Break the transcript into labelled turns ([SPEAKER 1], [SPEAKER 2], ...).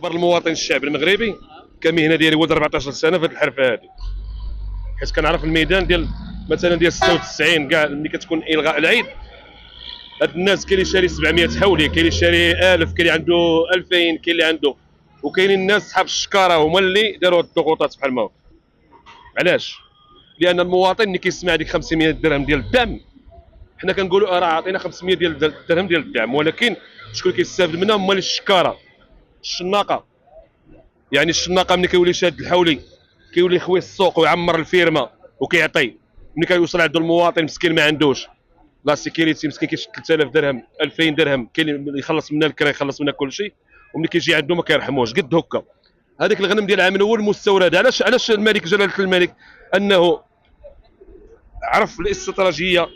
[SPEAKER 1] اكبر المواطن الشعب المغربي كمهنه ديالي ولد 14 سنه في هذه الحرفه هذه، حيت كنعرف الميدان ديال مثلا ديال 96 كاع ملي كتكون الغاء العيد. هاد الناس كاين اللي شاري 700 حولي، كاين اللي شاري 1000، كاين اللي عنده 2000، كاين اللي عنده، وكاينين الناس صحاب الشكاره هما اللي داروا هاد الضغوطات بحال ما هو. علاش؟ لان المواطن اللي كيسمع ديك 500 درهم ديال الدعم، حنا كنقولوا راه عطينا 500 ديال الدرهم ديال الدعم، ولكن شكون كيستافد منها هما الشكاره الشناقه. يعني الشناقه ملي كيولي شاد الحولي كيولي خوي السوق ويعمر الفيرما وكيعطي، ملي كيوصل عنده المواطن مسكين ما عندوش لا سيكيريتي، مسكين كيشد 3000 درهم 2000 درهم، كاين اللي يخلص منها الكرا يخلص منها كل شيء، وملي كيجي عنده ما كيرحموش قد هكا. هذاك الغنم ديال العام الاول مستورد. علاش الملك جلاله الملك انه عرف الاستراتيجيه